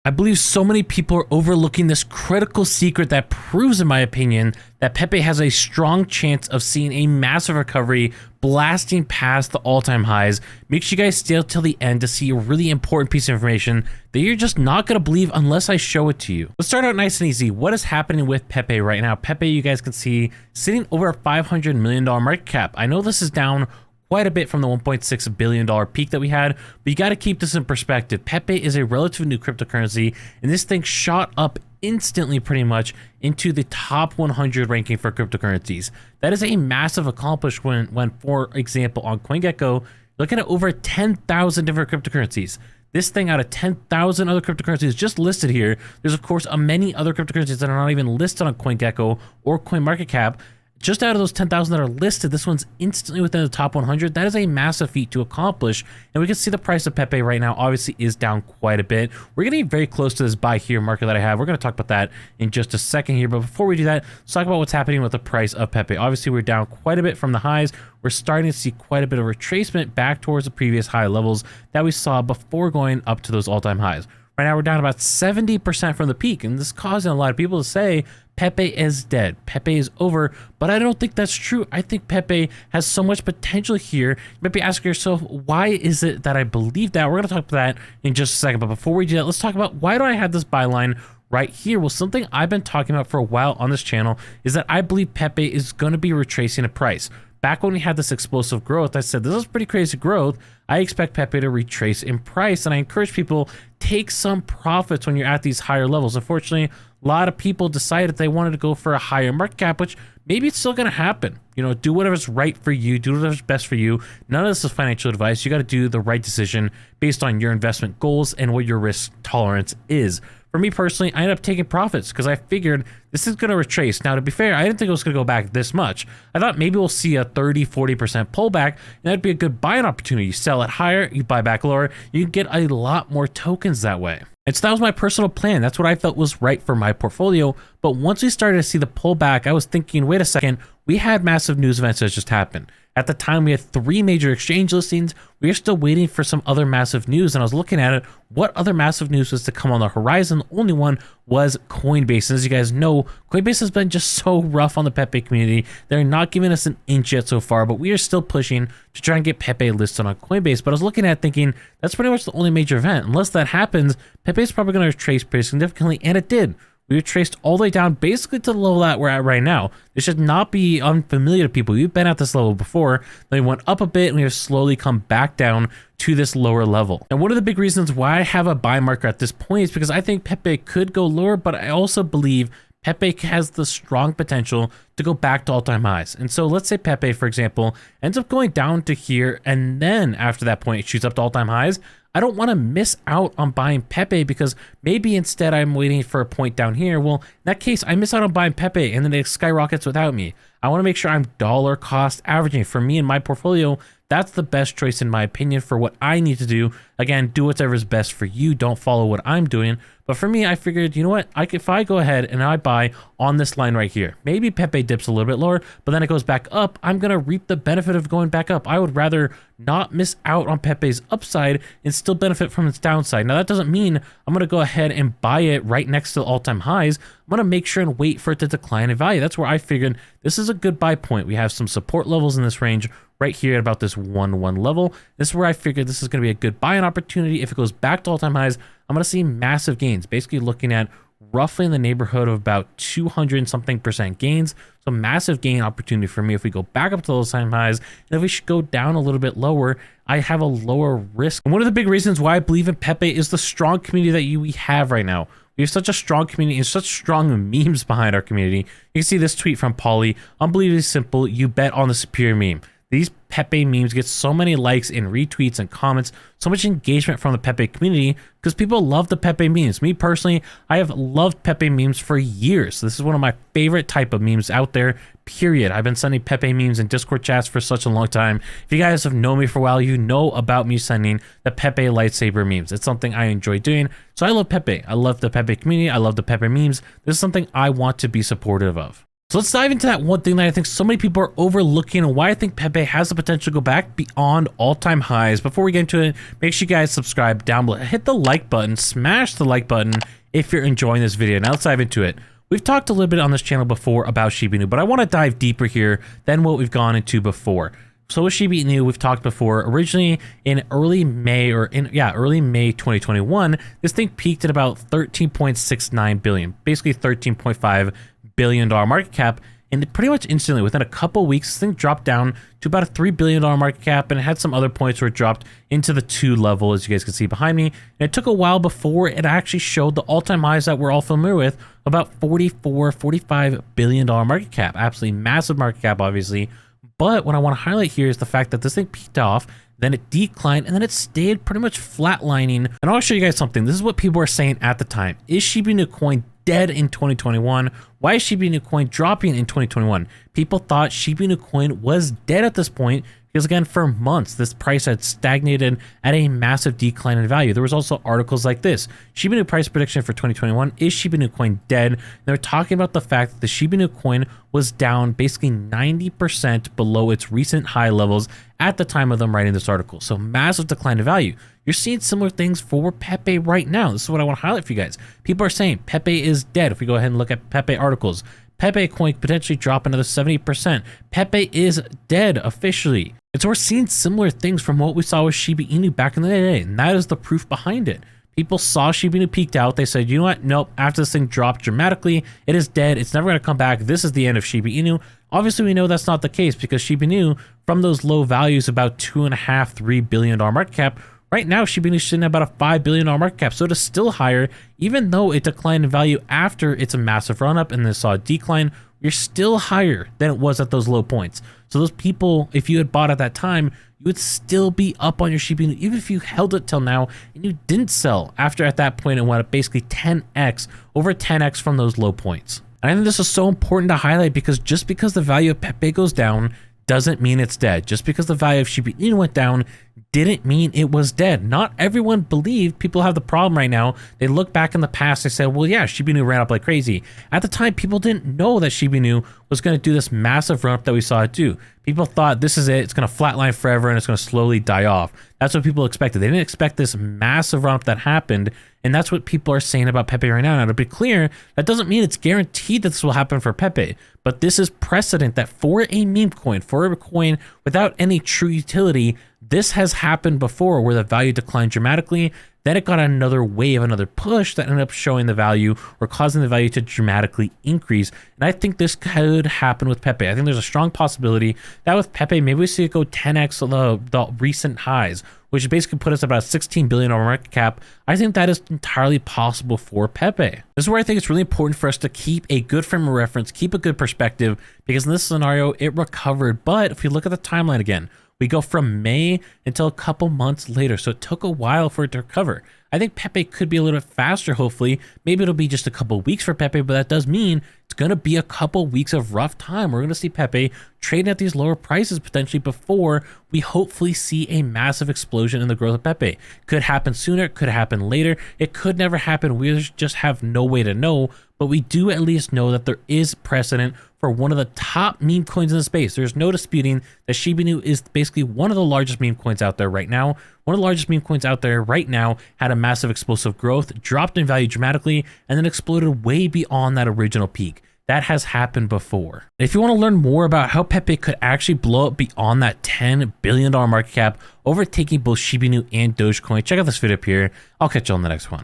I believe so many people are overlooking this critical secret that proves, in my opinion, that Pepe has a strong chance of seeing a massive recovery, blasting past the all-time highs. Make sure you guys stay till the end to see a really important piece of information that you're just not going to believe unless I show it to you. Let's start out nice and easy. What is happening with Pepe right now? Pepe, you guys can see, sitting over a $500 million market cap. I know this is down quite a bit from the $1.6 billion peak that we had, but you got to keep this in perspective. Pepe is a relatively new cryptocurrency, and this thing shot up instantly pretty much into the top 100 ranking for cryptocurrencies. That is a massive accomplishment when, for example, on CoinGecko, looking at over 10,000 different cryptocurrencies. This thing out of 10,000 other cryptocurrencies just listed here, there's of course many other cryptocurrencies that are not even listed on CoinGecko or CoinMarketCap. Just out of those 10,000 that are listed, this one's instantly within the top 100. That is a massive feat to accomplish. And we can see the price of Pepe right now obviously is down quite a bit. We're getting very close to this buy here market that I have. We're going to talk about that in just a second here. But before we do that, let's talk about what's happening with the price of Pepe. Obviously, we're down quite a bit from the highs. We're starting to see quite a bit of retracement back towards the previous high levels that we saw before going up to those all-time highs. Right now, we're down about 70% from the peak, and this is causing a lot of people to say Pepe is dead. Pepe is over, but I don't think that's true. I think Pepe has so much potential here. You might be asking yourself, why is it that I believe that? We're going to talk about that in just a second, but before we do that, let's talk about why do I have this buy line right here. Well, something I've been talking about for a while on this channel is that I believe Pepe is going to be retracing a price. Back when we had this explosive growth, I said, this is pretty crazy growth. I expect Pepe to retrace in price, and I encourage people, take some profits when you're at these higher levels. Unfortunately, a lot of people decided they wanted to go for a higher market cap, which maybe it's still going to happen. You know, do whatever's right for you, do whatever's best for you. None of this is financial advice. You got to do the right decision based on your investment goals and what your risk tolerance is. For me personally, I ended up taking profits because I figured this is going to retrace. Now, to be fair, I didn't think it was going to go back this much. I thought maybe we'll see a 30-40% pullback, and that'd be a good buying opportunity. You sell it higher, you buy back lower, you get a lot more tokens that way. And so that was my personal plan. That's what I felt was right for my portfolio. But once we started to see the pullback, I was thinking, wait a second, we had massive news events that just happened. At the time, we had 3 major exchange listings. We are still waiting for some other massive news. And I was looking at it, what other massive news was to come on the horizon? The only one was Coinbase. And as you guys know, Coinbase has been just so rough on the Pepe community. They're not giving us an inch yet so far, but we are still pushing to try and get Pepe listed on Coinbase. But I was looking at it thinking, that's pretty much the only major event. Unless that happens, Pepe is probably going to retrace pretty significantly, and it did. We retraced all the way down basically to the level that we're at right now. This should not be unfamiliar to people. We've been at this level before. Then we went up a bit and we have slowly come back down to this lower level. And one of the big reasons why I have a buy marker at this point is because I think Pepe could go lower, but I also believe Pepe has the strong potential to go back to all-time highs. And so let's say Pepe, for example, ends up going down to here, and then after that point, it shoots up to all-time highs. I don't want to miss out on buying Pepe because maybe instead I'm waiting for a point down here. Well, in that case, I miss out on buying Pepe and then it skyrockets without me. I want to make sure I'm dollar cost averaging. For me and my portfolio, that's the best choice in my opinion for what I need to do. Again, do whatever is best for you. Don't follow what I'm doing. But for me, I figured, you know what? If I go ahead and I buy on this line right here, maybe Pepe dips a little bit lower, but then it goes back up, I'm going to reap the benefit of going back up. I would rather not miss out on Pepe's upside and still benefit from its downside. Now, that doesn't mean I'm going to go ahead and buy it right next to the all-time highs. I'm going to make sure and wait for it to decline in value. That's where I figured this is a good buy point. We have some support levels in this range right here at about this 1-1 level. This is where I figured this is going to be a good buying opportunity. If it goes back to all-time highs, I'm going to see massive gains, basically looking at roughly in the neighborhood of about 200-something% gains. So massive gain opportunity for me if we go back up to those time highs. And if we should go down a little bit lower, I have a lower risk. And one of the big reasons why I believe in Pepe is the strong community that we have right now. We have such a strong community and such strong memes behind our community. You can see this tweet from Polly. Unbelievably simple. You bet on the superior meme. These Pepe memes get so many likes and retweets and comments, so much engagement from the Pepe community because people love the Pepe memes. Me personally, I have loved Pepe memes for years. This is one of my favorite type of memes out there, period. I've been sending Pepe memes in Discord chats for such a long time. If you guys have known me for a while, you know about me sending the Pepe lightsaber memes. It's something I enjoy doing. So I love Pepe. I love the Pepe community. I love the Pepe memes. This is something I want to be supportive of. So let's dive into that one thing that I think so many people are overlooking and why I think Pepe has the potential to go back beyond all-time highs. Before we get into it, make sure you guys subscribe down below. Hit the like button, smash the like button if you're enjoying this video. Now let's dive into it. We've talked a little bit on this channel before about Shiba Inu, but I want to dive deeper here than what we've gone into before. So with Shiba Inu, we've talked before, originally in early May 2021, this thing peaked at about 13.69 billion, basically $13.5 billion market cap. And pretty much instantly, within a couple weeks, this thing dropped down to about a $3 billion market cap, and it had some other points where it dropped into the 2 level, as you guys can see behind me. And it took a while before it actually showed the all-time highs that we're all familiar with, about $45 billion market cap. Absolutely massive market cap, obviously. But what I want to highlight here is the fact that this thing peaked off, then it declined, and then it stayed pretty much flatlining. And I'll show you guys something. This is what people were saying at the time. Is Shiba Inu coin dead in 2021? Why is Shiba Inu coin dropping in 2021? People thought Shiba Inu coin was dead at this point because, again, for months, this price had stagnated at a massive decline in value. There was also articles like this. Shiba Inu price prediction for 2021, is Shiba Inu coin dead? And they're talking about the fact that the Shiba Inu coin was down basically 90% below its recent high levels at the time of them writing this article. So massive decline in value. You're seeing similar things for Pepe right now. This is what I want to highlight for you guys. People are saying Pepe is dead. If we go ahead and look at Pepe articles, Pepe coin potentially drop another 70%. Pepe is dead officially. And so we're seeing similar things from what we saw with Shiba Inu back in the day, and that is the proof behind it. People saw Shiba Inu peaked out. They said, you know what? Nope. After this thing dropped dramatically, it is dead. It's never going to come back. This is the end of Shiba Inu. Obviously, we know that's not the case because Shiba Inu, from those low values, about $2.5–3 billion market cap, right now, Shiba Inu is sitting at about a $5 billion market cap, so it is still higher, even though it declined in value after its a massive run-up and then saw a decline. You're still higher than it was at those low points. So those people, if you had bought at that time, you would still be up on your Shiba Inu, even if you held it till now and you didn't sell after at that point it went up basically 10x, over 10x from those low points. And I think this is so important to highlight because just because the value of Pepe goes down doesn't mean it's dead. Just because the value of Shiba Inu went down didn't mean it was dead. Not everyone believed. People have the problem right now. They look back in the past, they say, well, yeah, Shiba Inu ran up like crazy. At the time, people didn't know that Shiba Inu was going to do this massive run up that we saw it do. People thought this is it. It's going to flatline forever and it's going to slowly die off. That's what people expected. They didn't expect this massive run up that happened. And that's what people are saying about Pepe right now. Now, to be clear, that doesn't mean it's guaranteed that this will happen for Pepe. But this is precedent that for a meme coin, for a coin without any true utility, this has happened before where the value declined dramatically. Then it got another wave, another push that ended up showing the value or causing the value to dramatically increase. And I think this could happen with Pepe. I think there's a strong possibility that with Pepe, maybe we see it go 10x the recent highs, which basically put us about a $16 billion market cap. I think that is entirely possible for Pepe. This is where I think it's really important for us to keep a good frame of reference, keep a good perspective, because in this scenario, it recovered. But if you look at the timeline again, we go from May until a couple months later. So it took a while for it to recover. I think Pepe could be a little bit faster, hopefully. Maybe it'll be just a couple weeks for Pepe, but that does mean it's going to be a couple weeks of rough time. We're going to see Pepe trading at these lower prices potentially before we hopefully see a massive explosion in the growth of Pepe. Could happen sooner, it could happen later. It could never happen. We just have no way to know, but we do at least know that there is precedent for one of the top meme coins in the space. There's no disputing that Shiba Inu is basically one of the largest meme coins out there right now. One of the largest meme coins out there right now had a massive explosive growth, dropped in value dramatically, and then exploded way beyond that original peak. That has happened before. If you want to learn more about how Pepe could actually blow up beyond that $10 billion market cap, overtaking both Shiba Inu and Dogecoin, check out this video up here. I'll catch you on the next one.